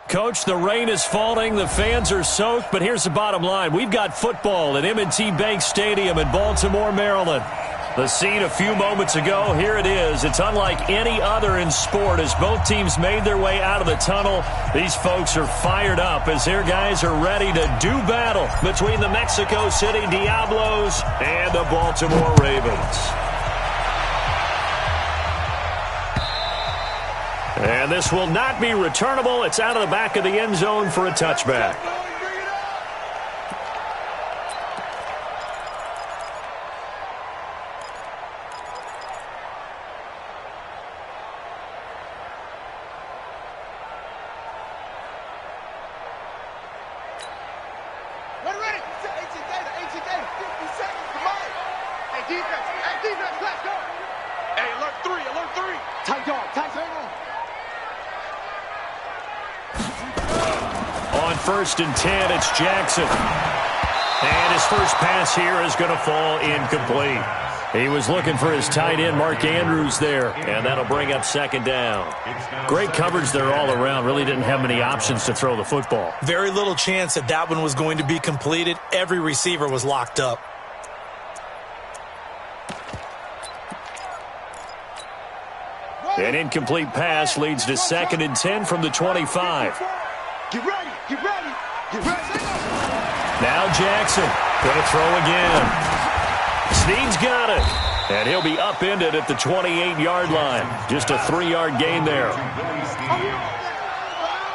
Coach, the rain is falling, the fans are soaked, but here's the bottom line. We've got football at M&T Bank Stadium in Baltimore, Maryland. The scene a few moments ago, here it is. It's unlike any other in sport as both teams made their way out of the tunnel. These folks are fired up as their guys are ready to do battle between the Mexico City Diablos and the Baltimore Ravens. And this will not be returnable. It's out of the back of the end zone for a touchback. First and 10, it's Jackson. And his first pass here is going to fall incomplete. He was looking for his tight end, Mark Andrews, there. And that'll bring up second down. Great coverage there all around. Really didn't have many options to throw the football. Very little chance that that one was going to be completed. Every receiver was locked up. An incomplete pass leads to second and 10 from the 25. Get ready, get ready, get ready. Now Jackson going to throw again. Snead's got it. And he'll be upended at the 28-yard line. Just a 3-yard gain there.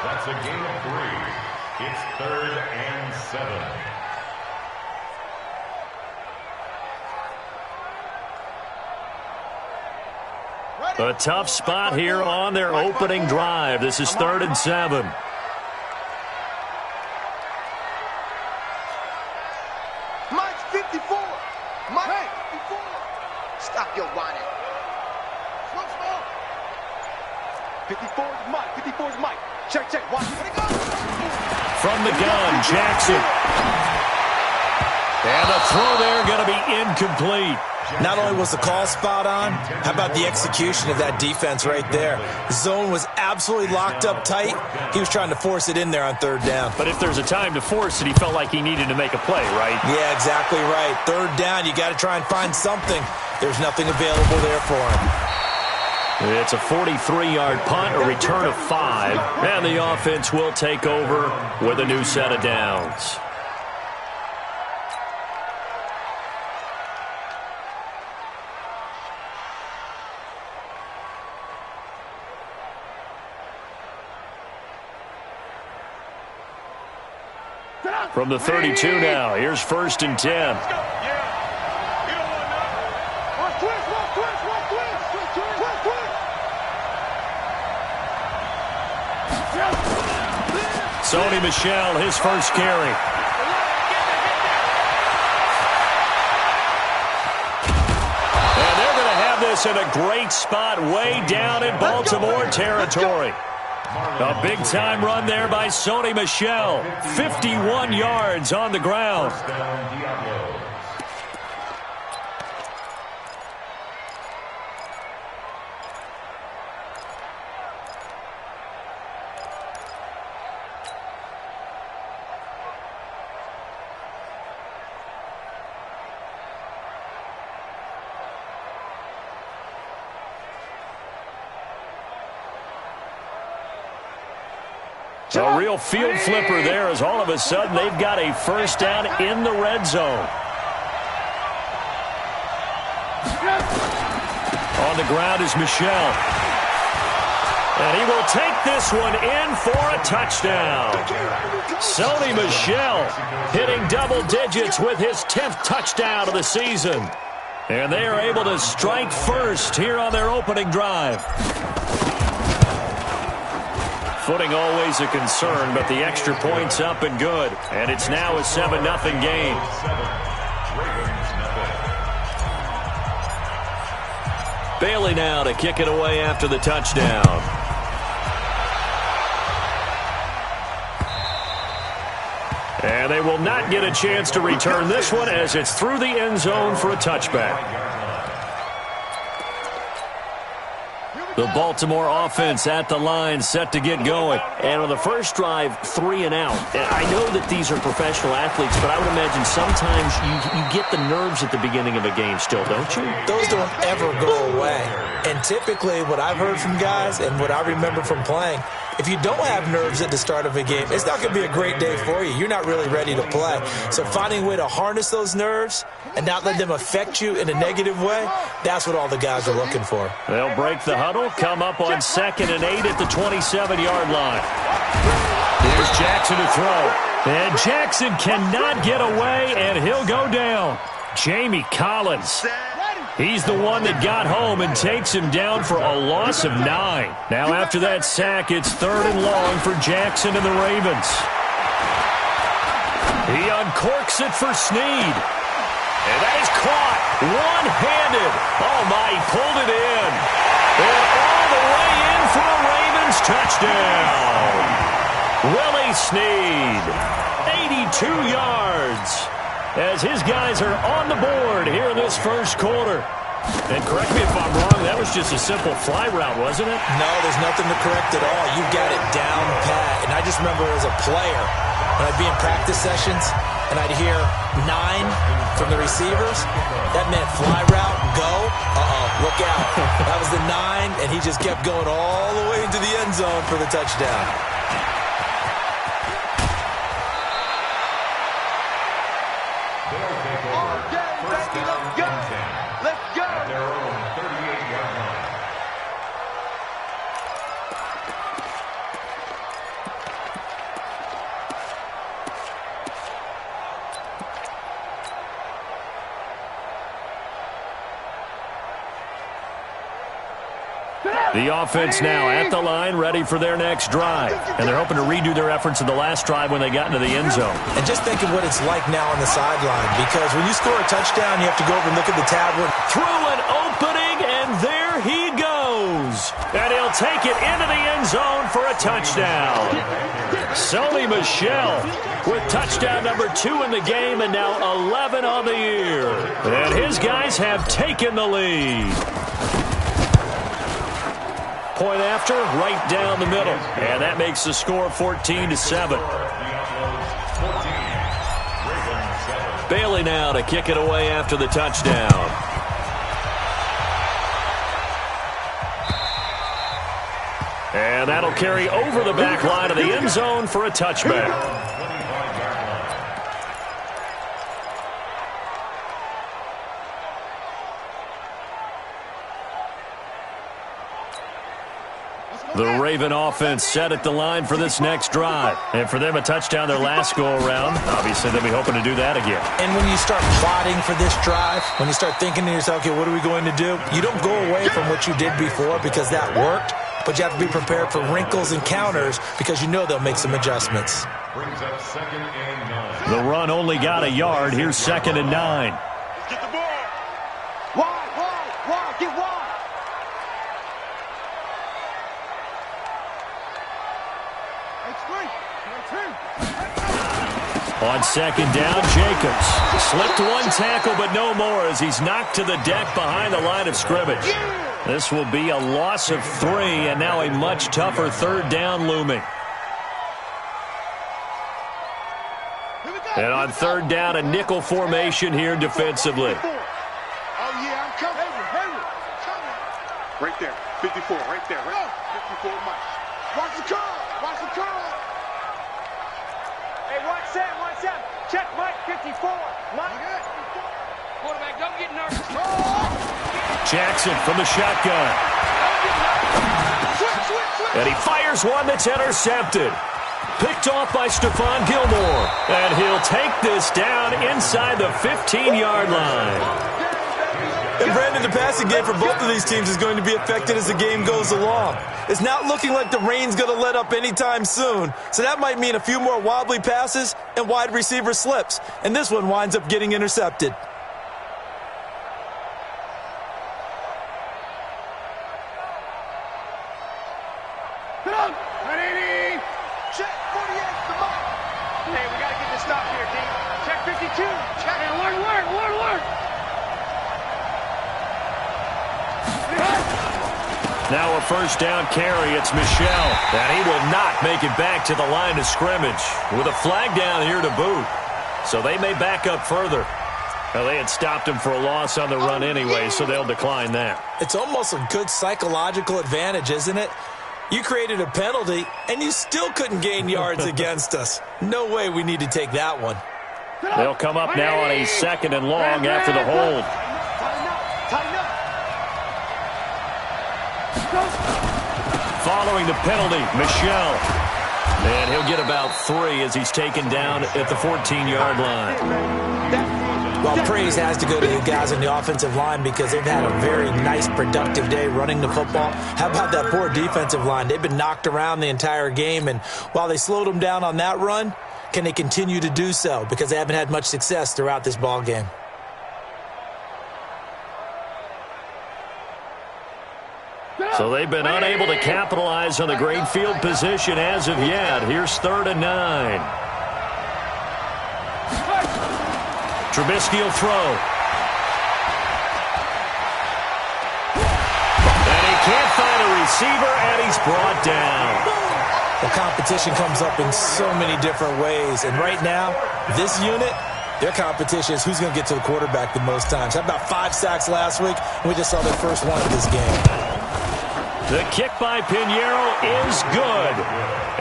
That's a gain of 3. It's 3rd and 7. A tough spot here on their opening drive. This is 3rd and 7. Stop your whining. 54 is Mike. 54 is Mike. Check, check. Watch. From the gun, Jackson. And the throw there going to be incomplete. Not only was the call spot on, how about the execution of that defense right there? The zone was absolutely locked up tight. He was trying to force it in there on 3rd down. But if there's a time to force it, he felt like he needed to make a play, right? Yeah, exactly right. 3rd down, you got to try and find something. There's nothing available there for him. It's a 43-yard punt, a return of 5, and the offense will take over with a new set of downs. From the 32 now, here's 1st and 10. Sony Michel, his first carry. And they're going to have this in a great spot way down in Baltimore territory. A big-time run there by Sony Michel. 51 yards on the ground. A real field flipper there as all of a sudden they've got a first down in the red zone. On the ground is Michel. And he will take this one in for a touchdown. Sony Michel hitting double digits with his 10th touchdown of the season. And they are able to strike first here on their opening drive. Footing always a concern, but the extra point's up and good. And it's now a 7-0 game. Bailey now to kick it away after the touchdown. And they will not get a chance to return this one as it's through the end zone for a touchback. The Baltimore offense at the line, set to get going. And on the first drive, 3 and out. And I know that these are professional athletes, but I would imagine sometimes you get the nerves at the beginning of a game still, don't you? Those don't ever go away. And typically what I've heard from guys and what I remember from playing, if you don't have nerves at the start of a game, it's not going to be a great day for you. You're not really ready to play. So finding a way to harness those nerves and not let them affect you in a negative way, that's what all the guys are looking for. They'll break the huddle, come up on 2nd and 8 at the 27-yard line. Here's Jackson to throw. And Jackson cannot get away, and he'll go down. Jamie Collins. He's the one that got home and takes him down for a loss of 9. Now after that sack, it's 3rd and long for Jackson and the Ravens. He uncorks it for Snead. And that is caught one-handed. Oh, my, he pulled it in. And all the way in for a Ravens touchdown. Willie Snead, 82 yards. As his guys are on the board here in this first quarter. And correct me if I'm wrong, that was just a simple fly route, wasn't it? No, there's nothing to correct at all. You got it down pat. And I just remember as a player, when I'd be in practice sessions, and I'd hear 9 from the receivers, that meant fly route, go, look out. That was the 9, and he just kept going all the way into the end zone for the touchdown. The offense now at the line, ready for their next drive. And they're hoping to redo their efforts in the last drive when they got into the end zone. And just think of what it's like now on the sideline, because when you score a touchdown, you have to go over and look at the tablet. Through an opening, and there he goes. And he'll take it into the end zone for a touchdown. Sony Michel with touchdown number 2 in the game, and now 11 on the year. And his guys have taken the lead. Point after, right down the middle. And that makes the score 14-7. Bailey now to kick it away after the touchdown. And that'll carry over the back line of the end zone for a touchback. The Raven offense set at the line for this next drive. And for them, a touchdown their last go-around. Obviously, they'll be hoping to do that again. And when you start plotting for this drive, when you start thinking to yourself, okay, what are we going to do? You don't go away from what you did before because that worked, but you have to be prepared for wrinkles and counters because you know they'll make some adjustments. Brings up 2nd and 9. The run only got a yard. Here's 2nd and 9. Get the ball. Wide, get wide. On 2nd down, Jacobs slipped one tackle, but no more as he's knocked to the deck behind the line of scrimmage. This will be a loss of 3, and now a much tougher 3rd down looming. And on 3rd down, a nickel formation here defensively. Oh, yeah, I'm coming. Right there, 54, right there. 54 Mike. Watch the curl. Hey, watch that. Check Mike, 54. Mike. Quarterback, don't get nervous. Jackson from the shotgun. And he fires one that's intercepted. Picked off by Stephon Gilmore. And he'll take this down inside the 15-yard line. And Brandon, the passing game for both of these teams is going to be affected as the game goes along. It's not looking like the rain's going to let up anytime soon. So that might mean a few more wobbly passes and wide receiver slips. And this one winds up getting intercepted. Ready? Check 48, the mark. Hey, we got to get this stop here, team. Check 52. Check. Hey, word. Now a first down carry. It's Michel. And he will not make it back to the line of scrimmage with a flag down here to boot. So they may back up further. Well, they had stopped him for a loss on the run anyway, so they'll decline that. It's almost a good psychological advantage, isn't it? You created a penalty, and you still couldn't gain yards against us. No way we need to take that one. They'll come up now on a second and long after the hold. Following the penalty, Michel. And he'll get about 3 as he's taken down at the 14-yard line. Well, praise has to go to the guys on the offensive line because they've had a very nice, productive day running the football. How about that poor defensive line? They've been knocked around the entire game, and while they slowed them down on that run, can they continue to do so? Because they haven't had much success throughout this ball game. So they've been unable to capitalize on the great field position as of yet. Here's 3rd and 9. Trubisky will throw. And he can't find a receiver, and he's brought down. The competition comes up in so many different ways. And right now, this unit, their competition is who's going to get to the quarterback the most times. How about 5 sacks last week? We just saw their first one of this game. The kick by Pinheiro is good.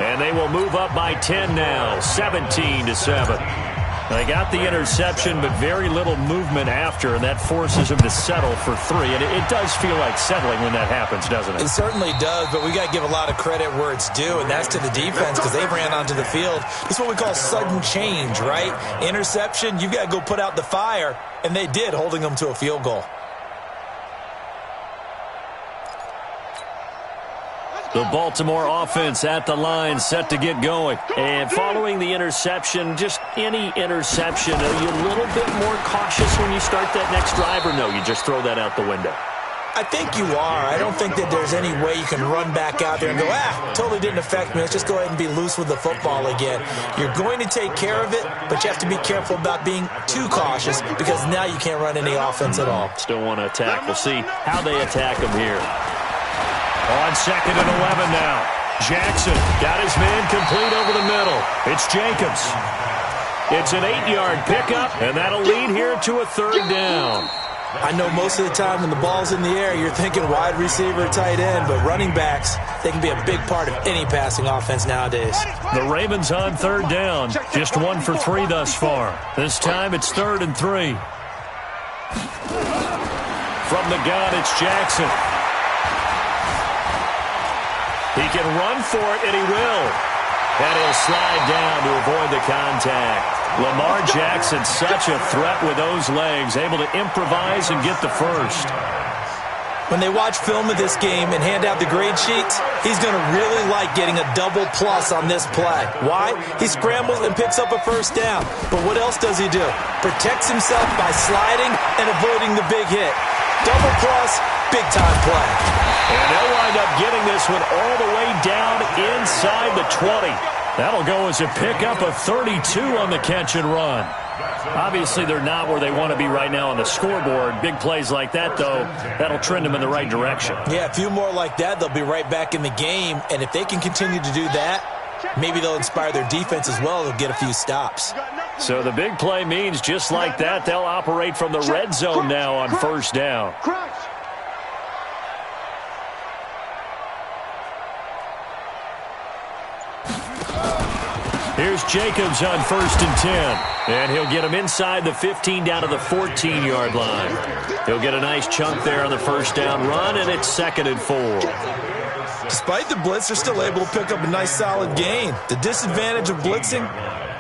And they will move up by 10 now, 17-7. They got the interception, but very little movement after, and that forces them to settle for 3. And it does feel like settling when that happens, doesn't it? It certainly does, but we got to give a lot of credit where it's due, and that's to the defense because they ran onto the field. This is what we call sudden change, right? Interception, you've got to go put out the fire, and they did, holding them to a field goal. The Baltimore offense at the line, set to get going. And following the interception, just any interception, are you a little bit more cautious when you start that next drive, or no, you just throw that out the window? I think you are. I don't think that there's any way you can run back out there and go, totally didn't affect me. Let's just go ahead and be loose with the football again. You're going to take care of it, but you have to be careful about being too cautious because now you can't run any offense at all. Still want to attack. We'll see how they attack them here. On 2nd and 11 now. Jackson got his man complete over the middle. It's Jacobs. It's an 8-yard pickup, and that'll lead here to a 3rd down. I know most of the time when the ball's in the air, you're thinking wide receiver, tight end, but running backs, they can be a big part of any passing offense nowadays. The Ravens on 3rd down. Just 1 for 3 thus far. This time it's 3rd and 3. From the gun, it's Jackson. He can run for it, and he will. And he'll slide down to avoid the contact. Lamar Jackson, such a threat with those legs, able to improvise and get the first. When they watch film of this game and hand out the grade sheets, he's going to really like getting a double plus on this play. Why? He scrambles and picks up a first down. But what else does he do? Protects himself by sliding and avoiding the big hit. Double plus, big-time play. And they'll wind up getting this one all the way down inside the 20. That'll go as a pickup of 32 on the catch and run. Obviously, they're not where they want to be right now on the scoreboard. Big plays like that, though, that'll trend them in the right direction. Yeah, a few more like that, they'll be right back in the game. And if they can continue to do that, maybe they'll inspire their defense as well. They'll get a few stops. So the big play means just like that, they'll operate from the red zone now on 1st down. Here's Jacobs on 1st and 10. And he'll get him inside the 15 down to the 14-yard line. He'll get a nice chunk there on the 1st down run, and it's 2nd and 4. Despite the blitz, they're still able to pick up a nice solid gain. The disadvantage of blitzing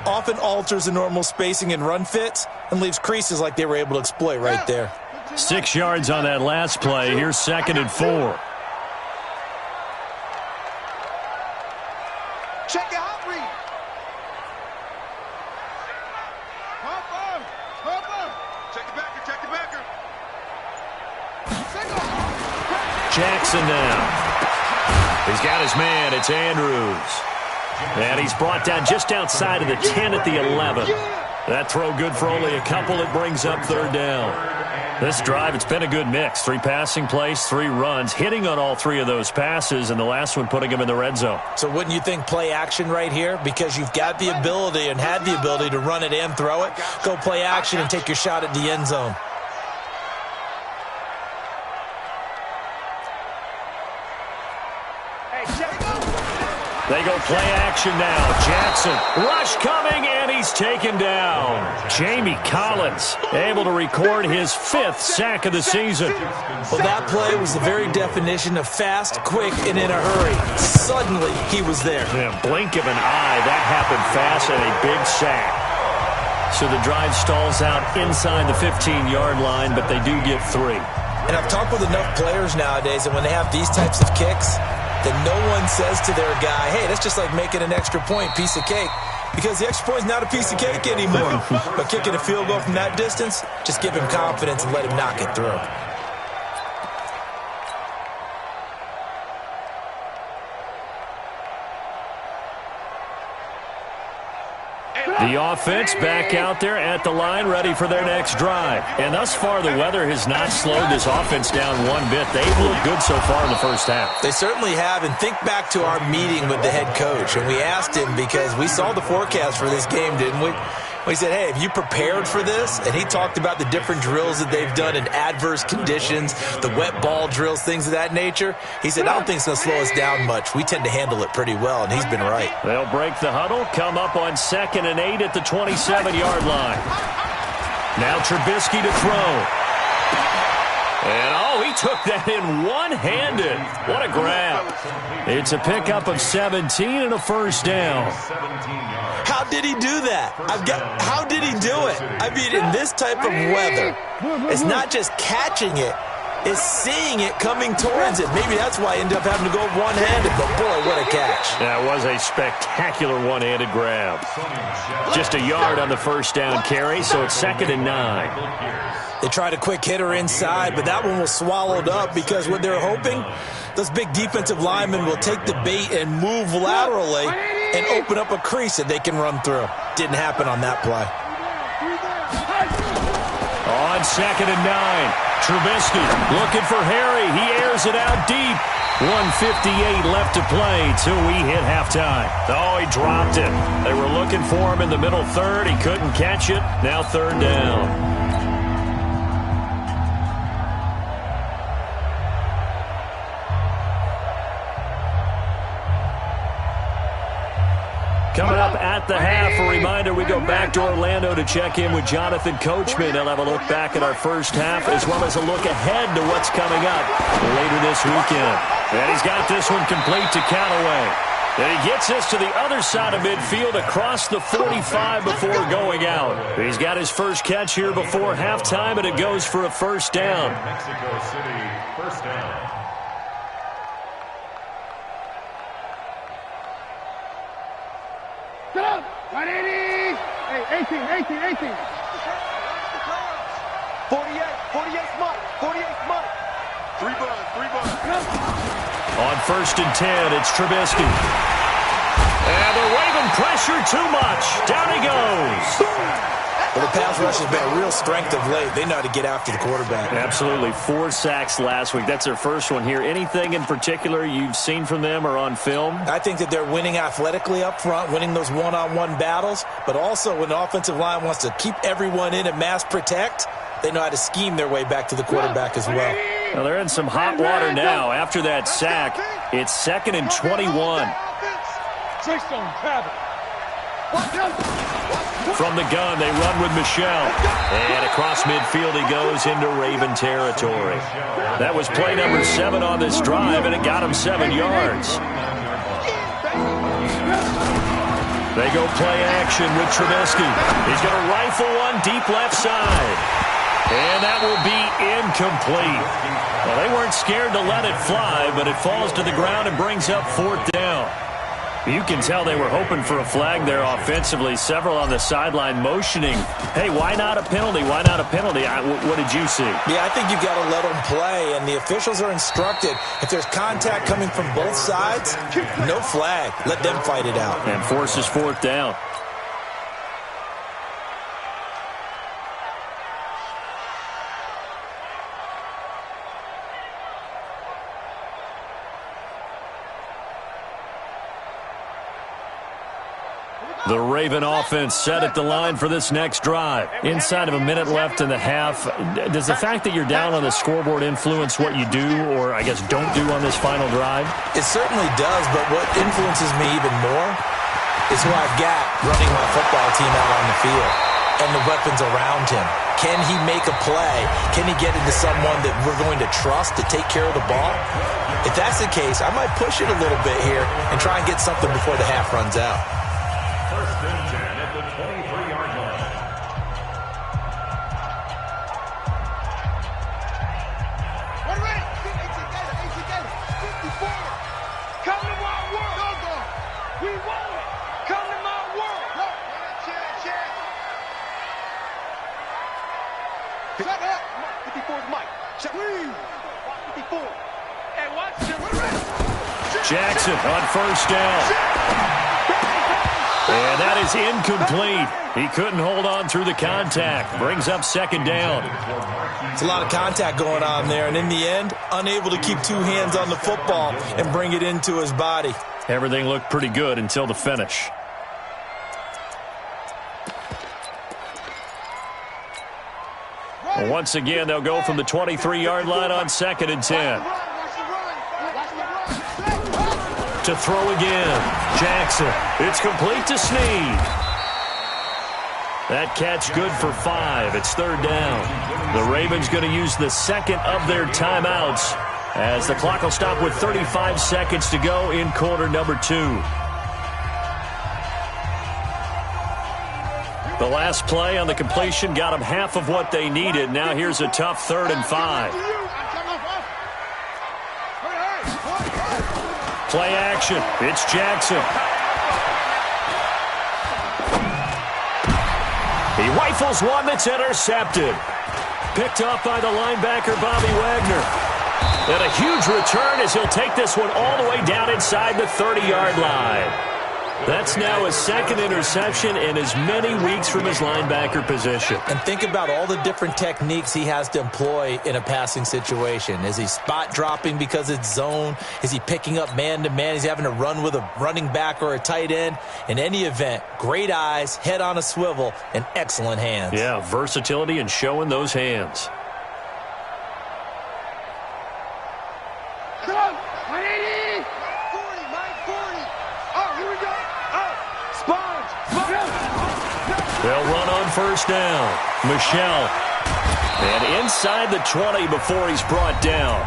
often alters the normal spacing and run fits and leaves creases like they were able to exploit right there. 6 yards on that last play. Here's 2nd and 4. Check your hot read. Check the backer, check the backer. Jackson now. He's got his man. It's Andrews. And he's brought down just outside of the 10 at the 11. That throw good for only a couple. It brings up 3rd down. This drive, it's been a good mix. 3 passing plays, 3 runs, hitting on all 3 of those passes, and the last one putting him in the red zone. So wouldn't you think play action right here? Because you've got the ability and had the ability to run it and throw it. Go play action and take your shot at the end zone. They go play action now. Jackson, rush coming, and he's taken down. Jamie Collins able to record his 5th sack of the season. Well, that play was the very definition of fast, quick, and in a hurry. Suddenly, he was there. Yeah, blink of an eye, that happened fast, and a big sack. So the drive stalls out inside the 15-yard line, but they do get 3. And I've talked with enough players nowadays, and when they have these types of kicks, that no one says to their guy, hey, that's just like making an extra point, piece of cake. Because the extra point is not a piece of cake anymore. But kicking a field goal from that distance, just give him confidence and let him knock it through. The offense back out there at the line, ready for their next drive. And thus far, the weather has not slowed this offense down one bit. They've looked good so far in the first half. They certainly have. And think back to our meeting with the head coach. And we asked him, because we saw the forecast for this game, didn't we? We said, hey, have you prepared for this? And he talked about the different drills that they've done in adverse conditions, the wet ball drills, things of that nature. He said, I don't think it's going to slow us down much. We tend to handle it pretty well, and he's been right. They'll break the huddle, come up on 2nd and 8 at the 27-yard line. Now Trubisky to throw. And, he took that in one-handed. What a grab. It's a pickup of 17 and a first down. How did he do that? How did he do it? I mean, in this type of weather, it's not just catching it, it's seeing it coming towards it. Maybe that's why he ended up having to go one-handed, but boy, what a catch. That was a spectacular one-handed grab. Just a yard on the first down carry, so it's 2nd and 9. They tried a quick hitter inside, but that one was swallowed up because what they're hoping, those big defensive linemen will take the bait and move laterally and open up a crease that they can run through. Didn't happen on that play. On 2nd and 9, Trubisky looking for Harry. He airs it out deep. 1:58 left to play till we hit halftime. Oh, he dropped it. They were looking for him in the middle third. He couldn't catch it. Now 3rd down. Coming up at the half, a reminder, we go back to Orlando to check in with Jonathan Coachman. He'll have a look back at our first half as well as a look ahead to what's coming up later this weekend. And he's got this one complete to Callaway. And he gets us to the other side of midfield across the 45 before going out. He's got his first catch here before halftime, and it goes for a first down. Mexico City, first down. Get up! 180! Hey, 18. 48 smart. 48 smart. 3 buns. On 1st and 10, it's Trubisky. And they're waving pressure too much. Down he goes. Well, the pass rush has been a real strength of late. They know how to get after the quarterback. Absolutely. 4 sacks last week. That's their first one here. Anything in particular you've seen from them or on film? I think that they're winning athletically up front, winning those one-on-one battles, but also when the offensive line wants to keep everyone in and mass protect, they know how to scheme their way back to the quarterback as well. Well, they're in some hot water now. After that sack, it's 2nd and 21. From the gun, they run with Michelle. And across midfield he goes into Raven territory. That was play number 7 on this drive, and it got him 7 yards. They go play action with Trubisky. He's going to rifle one deep left side. And that will be incomplete. Well, they weren't scared to let it fly, but it falls to the ground and brings up 4th down. You can tell they were hoping for a flag there offensively. Several on the sideline motioning, hey, why not a penalty? Why not a penalty? What did you see? Yeah, I think you've got to let them play, and the officials are instructed. If there's contact coming from both sides, no flag. Let them fight it out. And forces 4th down. The Raven offense set at the line for this next drive. Inside of a minute left in the half, does the fact that you're down on the scoreboard influence what you do, or I guess don't do on this final drive? It certainly does, but what influences me even more is who I've got running my football team out on the field and the weapons around him. Can he make a play? Can he get into someone that we're going to trust to take care of the ball? If that's the case, I might push it a little bit here and try and get something before the half runs out. First and 10 at the 23-yard line. We're ready. 54. Come to my world. Go. We want it. Come to my world. Go. Check. Shut up. 54's Mike. Check. 54. Hey, watch him. We're ready. Jackson on first down. And that is incomplete. He couldn't hold on through the contact. Brings up second down. It's a lot of contact going on there, and in the end, unable to keep two hands on the football and bring it into his body. Everything looked pretty good until the finish. Once again, they'll go from the 23-yard line on second and 10. To throw again. Jackson. It's complete to Snead. That catch good for 5. It's third down. The Ravens going to use the second of their timeouts as the clock will stop with 35 seconds to go in quarter number 2. The last play on the completion got them half of what they needed. Now here's a tough 3rd and 5. Play action. It's Jackson. He rifles one that's intercepted. Picked off by the linebacker, Bobby Wagner. And a huge return as he'll take this one all the way down inside the 30-yard line. That's now his second interception in as many weeks from his linebacker position. And think about all the different techniques he has to employ in a passing situation. Is he spot dropping because it's zone? Is he picking up man-to-man? Is he having to run with a running back or a tight end? In any event, great eyes, head on a swivel, and excellent hands. Yeah, versatility and showing those hands. Come on. 180. 40, Mike, 40. Oh, here we go. Sponge. They'll run on first down. Michelle. And inside the 20 before he's brought down.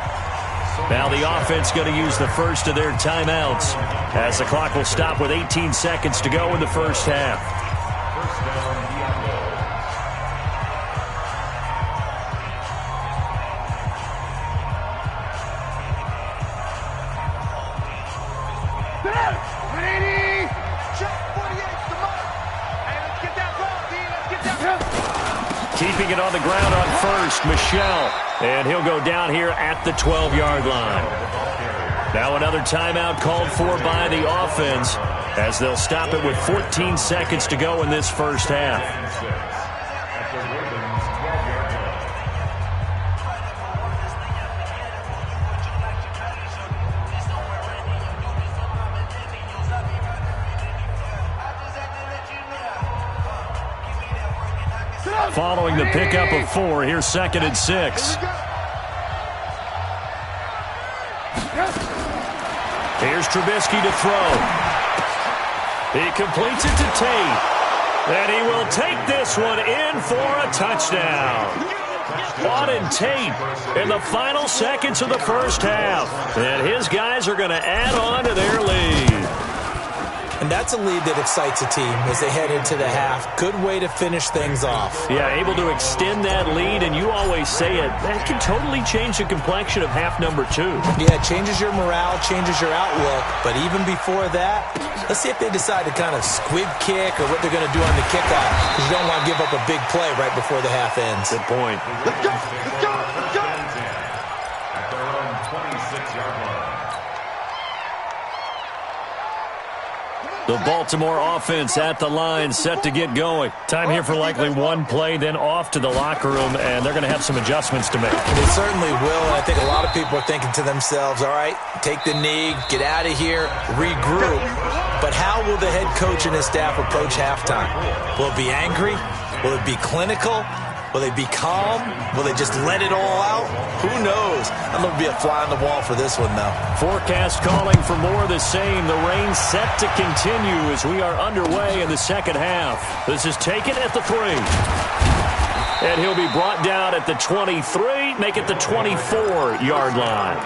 Now the offense going to use the first of their timeouts as the clock will stop with 18 seconds to go in the first half. First down, Diablo. Keeping it on the ground on first, Michelle. And he'll go down here at the 12-yard line. Now another timeout called for by the offense as they'll stop it with 14 seconds to go in this first half. At the Ravens' 12-yard line. Following the pickup of 4, here's second and 6. Here's Trubisky to throw. He completes it to Tate. And he will take this one in for a touchdown. Auden Tate in the final seconds of the first half. And his guys are going to add on to their lead. And that's a lead that excites a team as they head into the half. Good way to finish things off. Yeah, able to extend that lead, and you always say it, that can totally change the complexion of half number 2. Yeah, it changes your morale, changes your outlook. But even before that, let's see if they decide to kind of squib kick or what they're going to do on the kickoff, because you don't want to give up a big play right before the half ends. Good point. Let's go. At their own 26-yard line. Come on. The Baltimore offense at the line, set to get going. Time here for likely one play, then off to the locker room, and they're going to have some adjustments to make. They certainly will, and I think a lot of people are thinking to themselves, all right, take the knee, get out of here, regroup. But how will the head coach and his staff approach halftime? Will it be angry? Will it be clinical? Will they be calm? Will they just let it all out? Who knows? I'm going to be a fly on the wall for this one, though. Forecast calling for more of the same. The rain set to continue as we are underway in the second half. This is taken at the 3. And he'll be brought down at the 23, make it the 24-yard line.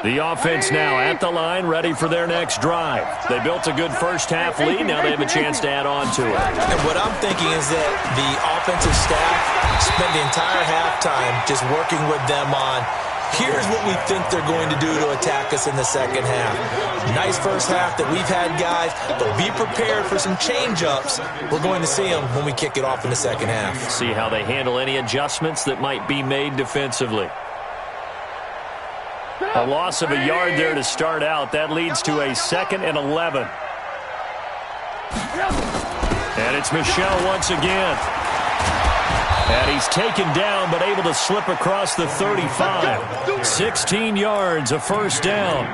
The offense now at the line, ready for their next drive. They built a good first-half lead. Now they have a chance to add on to it. And what I'm thinking is that the offensive staff spent the entire halftime just working with them on, here's what we think they're going to do to attack us in the second half. Nice first half that we've had, guys, but be prepared for some change-ups. We're going to see them when we kick it off in the second half. See how they handle any adjustments that might be made defensively. A loss of a yard there to start out. That leads to a 2nd and 11. And it's Michel once again. And he's taken down but able to slip across the 35. 16 yards, a first down.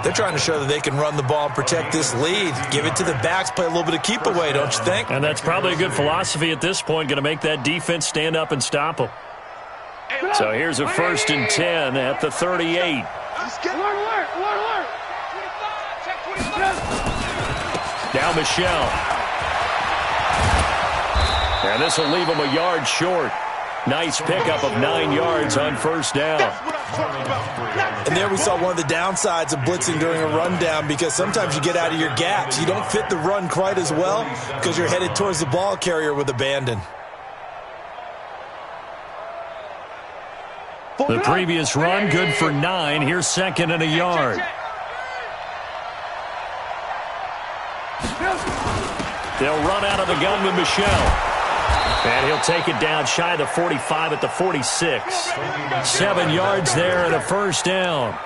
They're trying to show that they can run the ball and protect this lead. Give it to the backs, play a little bit of keep away, don't you think? And that's probably a good philosophy at this point. Going to make that defense stand up and stop them. So here's a 1st and 10 at the 38. Now Michel. And this will leave him a yard short. Nice pickup of 9 yards on first down. And there we saw one of the downsides of blitzing during a rundown, because sometimes you get out of your gaps. You don't fit the run quite as well because you're headed towards the ball carrier with abandon. The previous run, good for 9. Here's 2nd and a yard. They'll run out of the gun with Michel. And he'll take it down shy of the 45 at the 46. 7 yards there and a first down.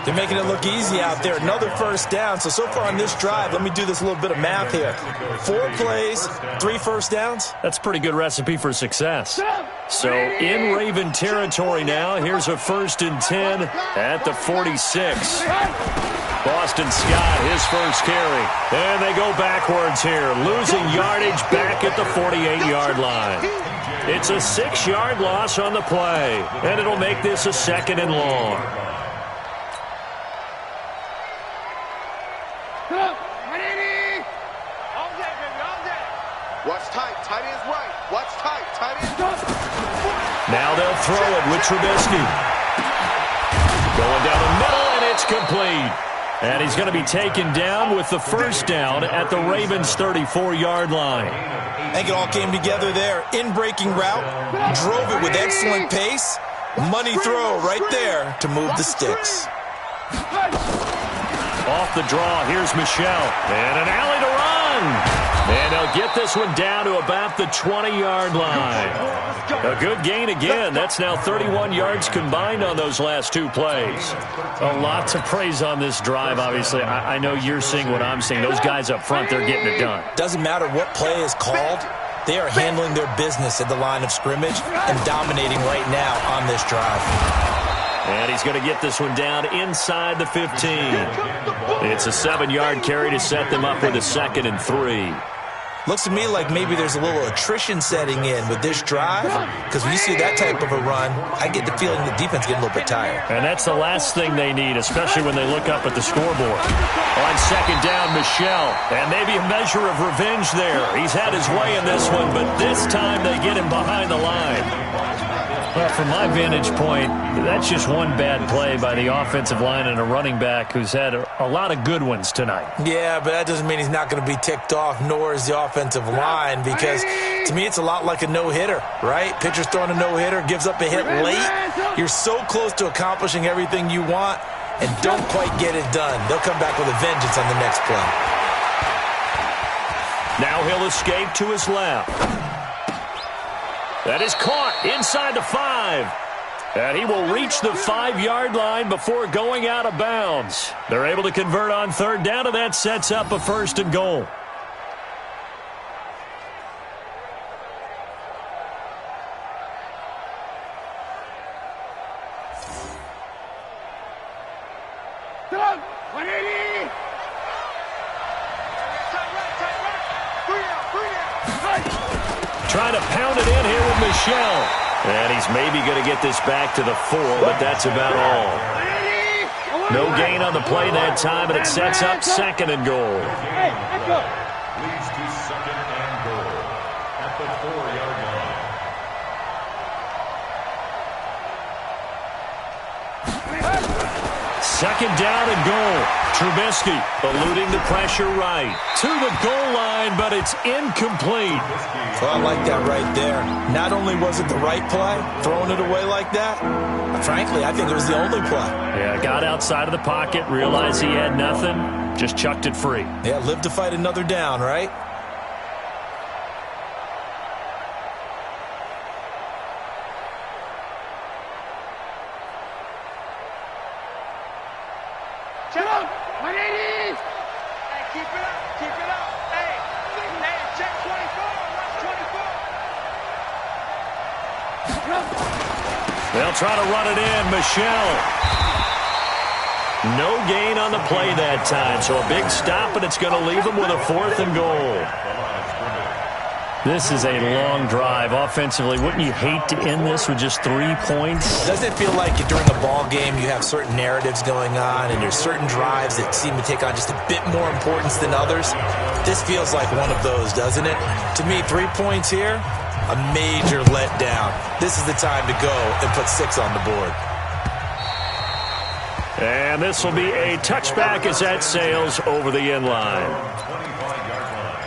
They're making it look easy out there. Another first down. So far on this drive, let me do this little bit of math here. 4 plays, 3 first downs. That's a pretty good recipe for success. So in Raven territory now, here's a 1st and 10 at the 46. Boston Scott, his first carry. And they go backwards here, losing yardage back at the 48-yard line. It's a 6-yard loss on the play, and it'll make this a 2nd and long. Watch tight. Tight end's right. Watch tight. Tight end's right. Now they'll throw it with Trubisky. Going down the middle, and it's complete. And he's going to be taken down with the first down at the Ravens' 34-yard line. I think it all came together there. In-breaking route, drove it with excellent pace. Money throw right there to move the sticks. Off the draw, here's Michel. And an alley to run. And they'll get this one down to about the 20-yard line. A good gain again. That's now 31 yards combined on those last 2 plays. A lot to praise on this drive, obviously. I know you're seeing what I'm seeing. Those guys up front, they're getting it done. Doesn't matter what play is called. They are handling their business at the line of scrimmage and dominating right now on this drive. And he's going to get this one down inside the 15. It's a 7-yard carry to set them up with a 2nd and 3. Looks to me like maybe there's a little attrition setting in with this drive, because when you see that type of a run, I get the feeling the defense getting a little bit tired. And that's the last thing they need, especially when they look up at the scoreboard. On 2nd down, Michel. And maybe a measure of revenge there. He's had his way in this one, but this time they get him behind the line. Well, from my vantage point, that's just one bad play by the offensive line and a running back who's had a lot of good ones tonight. Yeah, but that doesn't mean he's not going to be ticked off, nor is the offensive line, because to me it's a lot like a no-hitter, right? Pitcher's throwing a no-hitter, gives up a hit late. You're so close to accomplishing everything you want and don't quite get it done. They'll come back with a vengeance on the next play. Now he'll escape to his left. That is caught inside the 5. And he will reach the 5-yard line before going out of bounds. They're able to convert on third down, and that sets up a 1st and goal. Trying to pound it in here with Michel. And he's maybe going to get this back to the 4, but that's about all. No gain on the play that time, and it sets up 2nd and goal. Leads to 2nd and goal at the 4-yard line. Second down and goal. Trubisky eluding the pressure right. To the goal line, but it's incomplete. Well, I like that right there. Not only was it the right play, throwing it away like that, frankly, I think it was the only play. Yeah, got outside of the pocket, realized he had nothing, just chucked it free. Yeah, live to fight another down, right? They'll try to run it in. Michel. No gain on the play that time, so a big stop, and it's going to leave them with a 4th and goal. This is a long drive offensively. Wouldn't you hate to end this with just 3 points? Doesn't it feel like during a ball game you have certain narratives going on and there's certain drives that seem to take on just a bit more importance than others? This feels like one of those, doesn't it? To me, 3 points here, a major letdown. This is the time to go and put 6 on the board. And this will be a touchback as that sails over the end line. 25-yard line.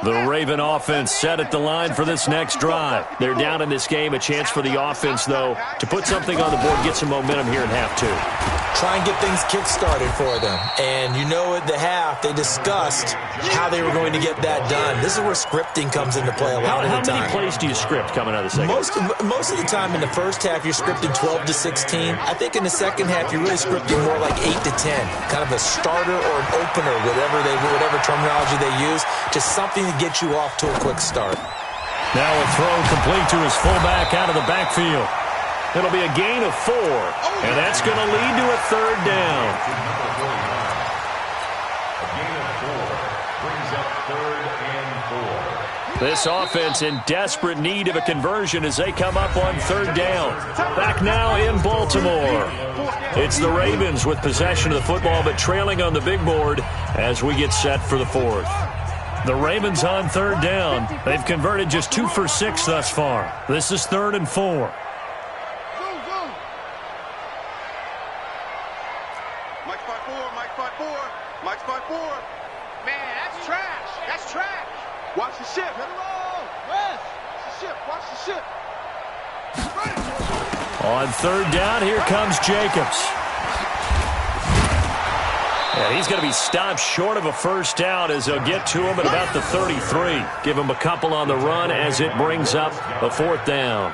The Raven offense set at the line for this next drive. They're down in this game. A chance for the offense, though, to put something on the board, get some momentum here in half 2. Try and get things kick-started for them. And you know at the half, they discussed how they were going to get that done. This is where scripting comes into play a lot of the time. How many plays do you script coming out of the second? Most of the time in the first half, you're scripting 12 to 16. I think in the second half, you're really scripting more like 8 to 10. Kind of a starter or an opener, whatever terminology they use. Just something to get you off to a quick start. Now a throw complete to his fullback out of the backfield. It'll be a gain of 4, and that's going to lead to a 3rd down. A gain of 4 brings up 3rd and 4. This offense in desperate need of a conversion as they come up on 3rd down. Back now in Baltimore. It's the Ravens with possession of the football, but trailing on the big board as we get set for the 4th. The Ravens on 3rd down. They've converted just 2 for 6 thus far. This is 3rd and 4. Mike's 5-4. Man, that's trash. That's trash. Watch the ship. Hit it all. West. Watch the ship. Watch the ship. On 3rd down, here comes Jacobs. And he's going to be stopped short of a 1st down as they'll get to him at about the 33. Give him a couple on the run as it brings up a 4th down.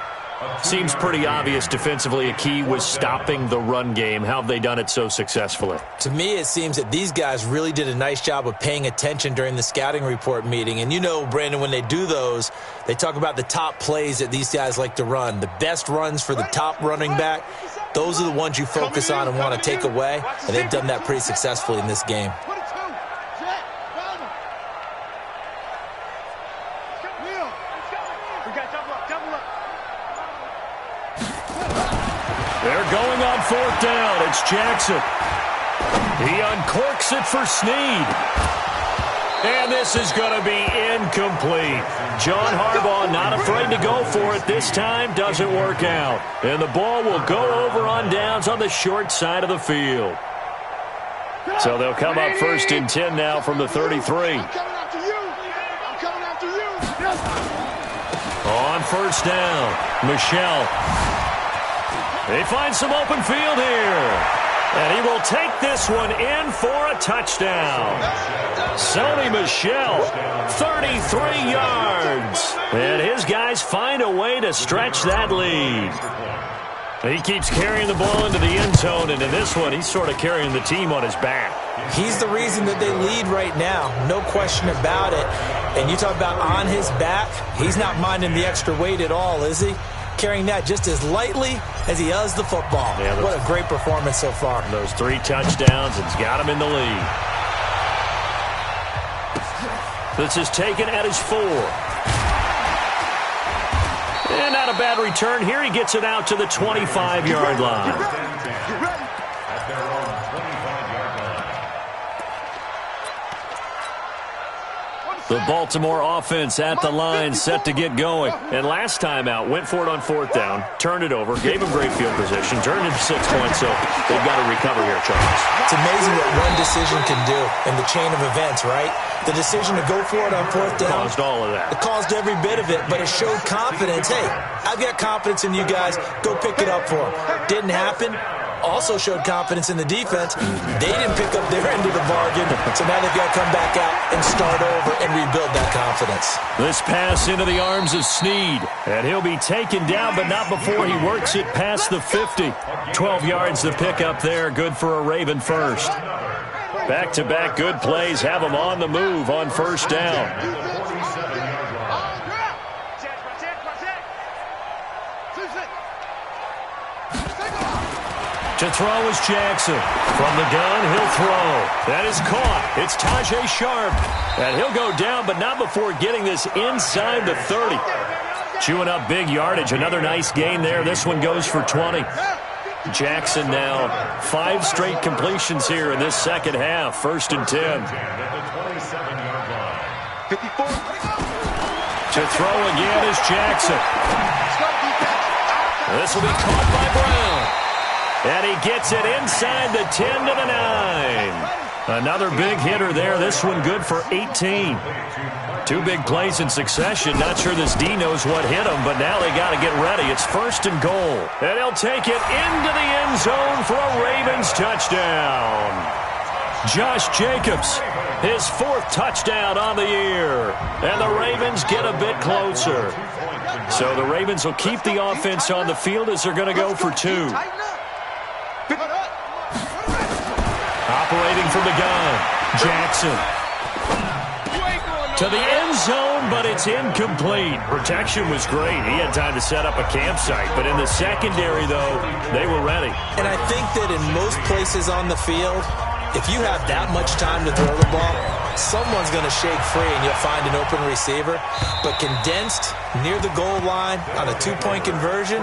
Seems pretty obvious defensively a key was stopping the run game. How have they done it so successfully? To me, it seems that these guys really did a nice job of paying attention during the scouting report meeting. And you know, Brandon, when they do those, they talk about the top plays that these guys like to run. The best runs for the top running back, those are the ones you focus on and want to take away. And they've done that pretty successfully in this game. They're going on 4th down. It's Jackson. He uncorks it for Snead. And this is going to be incomplete. John Harbaugh not afraid to go for it this time. Doesn't work out. And the ball will go over on downs on the short side of the field. So they'll come up 1st and 10 now from the 33. I'm coming after you. I'm coming after you. On 1st down, Michel. They find some open field here. And he will take this one in for a touchdown. Sony Michel, 33 yards. And his guys find a way to stretch that lead. He keeps carrying the ball into the end zone, and in this one, he's sort of carrying the team on his back. He's the reason that they lead right now, no question about it. And you talk about on his back, he's not minding the extra weight at all, is he? Carrying that just as lightly as he does the football. Yeah, what a great performance so far. Those 3 touchdowns, it's got him in the lead. This is taken at his 4. And not a bad return here. He gets it out to the 25-yard line. The Baltimore offense at the line, set to get going. And last time out, went for it on 4th down, turned it over, gave him great field position, turned it to 6 points, so they've got to recover here, Charles. It's amazing what one decision can do in the chain of events, right? The decision to go for it on 4th down. Caused all of that. It caused every bit of it, but it showed confidence. Hey, I've got confidence in you guys. Go pick it up for them. Didn't happen. Also showed confidence in the defense. They didn't pick up their end of the bargain, so now they've got to come back out and start over and rebuild that confidence. This pass into the arms of Snead, and he'll be taken down, but not before he works it past the 50. 12 yards to pick up there, good for a Raven first. Back-to-back good plays have him on the move on 1st down. To throw is Jackson. From the gun, he'll throw. That is caught. It's Tajay Sharp. And he'll go down, but not before getting this inside the 30. Chewing up big yardage. Another nice gain there. This one goes for 20. Jackson now 5 straight completions here in this second half. 1st and 10. To throw again is Jackson. This will be caught by Brown. And he gets it inside the 10 to the 9. Another big hitter there. This one good for 18. 2 big plays in succession. Not sure this D knows what hit him, but now they got to get ready. It's 1st and goal. And he'll take it into the end zone for a Ravens touchdown. Josh Jacobs, his 4th touchdown on the year. And the Ravens get a bit closer. So the Ravens will keep the offense on the field as they're going to go for 2. Operating from the gun, Jackson. To the end zone, but it's incomplete. Protection was great. He had time to set up a campsite. But in the secondary, though, they were ready. And I think that in most places on the field, if you have that much time to throw the ball, someone's going to shake free and you'll find an open receiver. But condensed near the goal line on a 2-point conversion,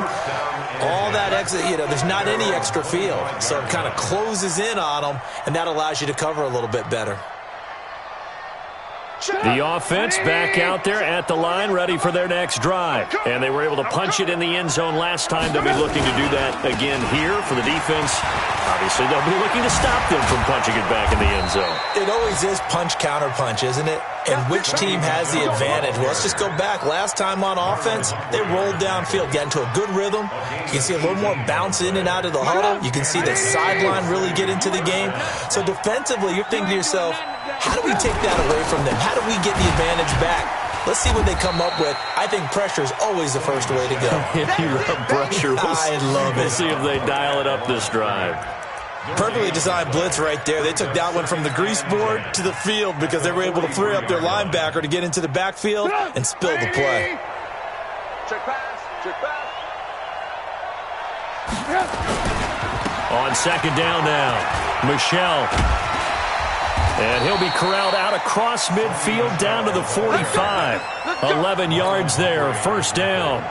all that exit, there's not any extra field. So it kind of closes in on them, and that allows you to cover a little bit better. The offense back out there at the line, ready for their next drive. And they were able to punch it in the end zone last time. They'll be looking to do that again here for the defense. Obviously, they'll be looking to stop them from punching it back in the end zone. It always is punch, counter punch, isn't it? And which team has the advantage? Well, let's just go back. Last time on offense, they rolled downfield, got into a good rhythm. You can see a little more bounce in and out of the huddle. You can see the sideline really get into the game. So defensively, you're thinking to yourself, how do we take that away from them? How do we get the advantage back? Let's see what they come up with. I think pressure is always the first way to go. You love pressure. I love it. We'll see if they dial it up this drive. Perfectly designed blitz right there. They took that one from the grease board to the field because they were able to free up their linebacker to get into the backfield and spill the play. Check pass. Check pass. On 2nd down now, Michel. And he'll be corralled out across midfield down to the 45. 11 yards there, 1st down.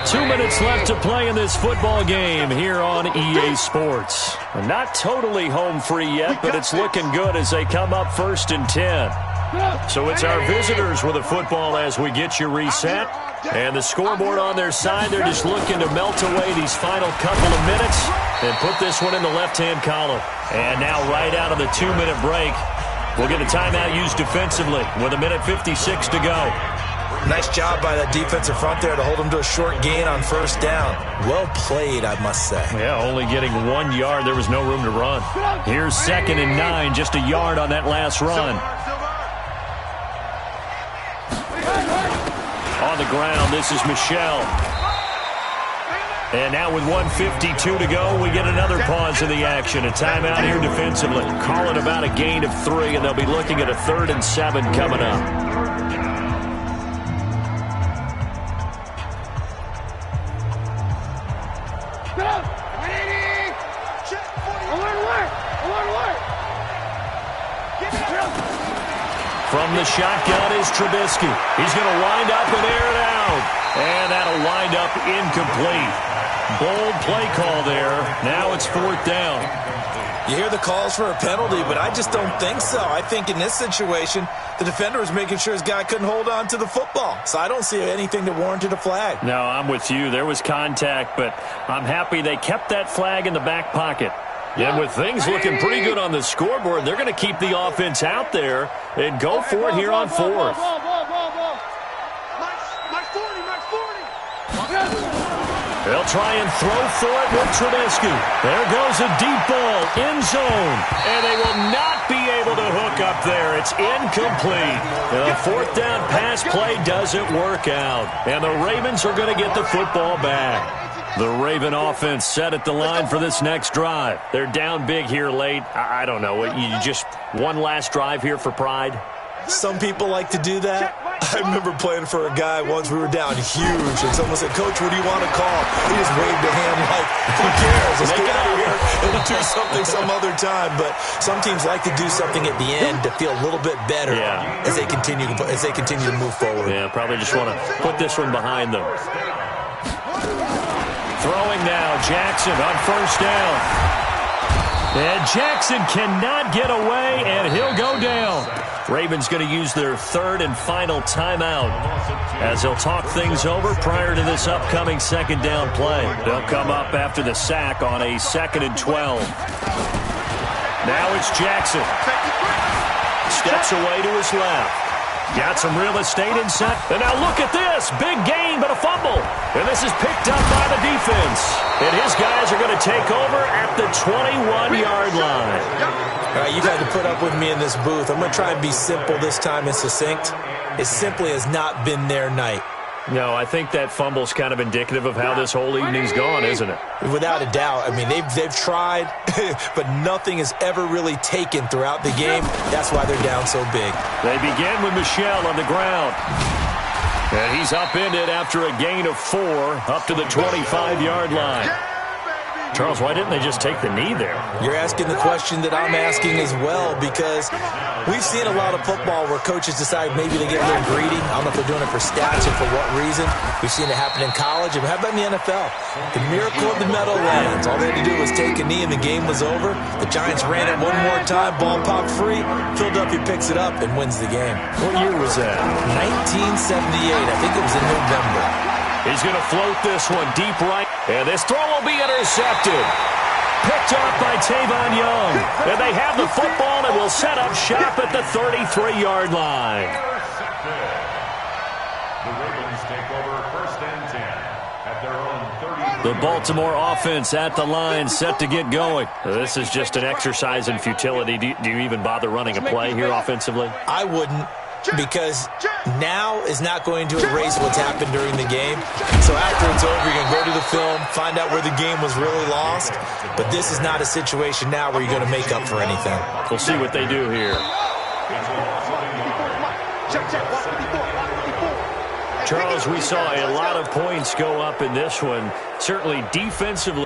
2 minutes left to play in this football game here on EA Sports. Not totally home free yet, but it's looking good as they come up 1st and 10. So it's our visitors with the football as we get you reset. And the scoreboard on their side, they're just looking to melt away these final couple of minutes and put this one in the left-hand column. And now right out of the 2-minute break, we'll get a timeout used defensively with 1:56 to go. Nice job by that defensive front there to hold him to a short gain on first down. Well played, I must say. Yeah, only getting 1 yard. There was no room to run. Here's 2nd and 9, just a yard on that last run. On the ground, this is Michel. And now with 1:52 to go, we get another pause in the action. A timeout here defensively. Call it about a gain of 3, and they'll be looking at a 3rd and 7 coming up. From the shotgun is Trubisky. He's going to wind up and air it out. And that'll wind up incomplete. Bold play call there. Now it's 4th down. You hear the calls for a penalty, but I just don't think so. I think in this situation, the defender was making sure his guy couldn't hold on to the football. So I don't see anything that warranted a flag. No, I'm with you. There was contact, but I'm happy they kept that flag in the back pocket. And with things looking pretty good on the scoreboard, they're going to keep the offense out there and go for it here on 4th. They'll try and throw for it with Trubisky. There goes a deep ball, end zone. And they will not be able to hook up there. It's incomplete. And the 4th down pass play doesn't work out. And the Ravens are going to get the football back. The Raven offense set at the line for this next drive. They're down big here late. I don't know. You just one last drive here for pride? Some people like to do that. I remember playing for a guy once. We were down huge, and someone said, "Coach, what do you want to call?" He just waved a hand like, "Who cares? Let's get out of here and do something some other time." But some teams like to do something at the end to feel a little bit better as they continue to move forward. Yeah, probably just want to put this one behind them. Throwing now, Jackson on 1st down. And Jackson cannot get away, and he'll go down. Ravens going to use their 3rd and final timeout as they'll talk things over prior to this upcoming 2nd down play. They'll come up after the sack on a 2nd and 12. Now it's Jackson. Steps away to his left. Got some real estate inside. And now look at this. Big gain, but a fumble. And this is picked up by the defense. And his guys are going to take over at the 21-yard line. All right, you got to put up with me in this booth. I'm going to try and be simple this time and succinct. It simply has not been their night. No, I think that fumble's kind of indicative of how this whole evening's gone, isn't it? Without a doubt. I mean, they've tried, but nothing has ever really taken throughout the game. That's why they're down so big. They begin with Michel on the ground. And he's upended after a gain of 4 up to the 25-yard line. Charles, why didn't they just take the knee there? You're asking the question that I'm asking as well, because we've seen a lot of football where coaches decide maybe they get a little greedy. I don't know if they're doing it for stats or for what reason. We've seen it happen in college. And how about in the NFL? The miracle of the Meadowlands. All they had to do was take a knee and the game was over. The Giants ran it one more time. Ball popped free. Philadelphia picks it up and wins the game. What year was that? 1978. I think it was in November. He's going to float this one deep right. And this throw will be intercepted. Picked up by Tavon Young. And they have the football and will set up shop at the 33-yard line. The Ravens take over 1st and 10 at their own 30. The Baltimore offense at the line, set to get going. This is just an exercise in futility. Do you even bother running a play here offensively? I wouldn't. Because now is not going to erase what's happened during the game. So after it's over, you're going to go to the film, find out where the game was really lost. But this is not a situation now where you're going to make up for anything. We'll see what they do here. Charles, we saw a lot of points go up in this one. Certainly defensively.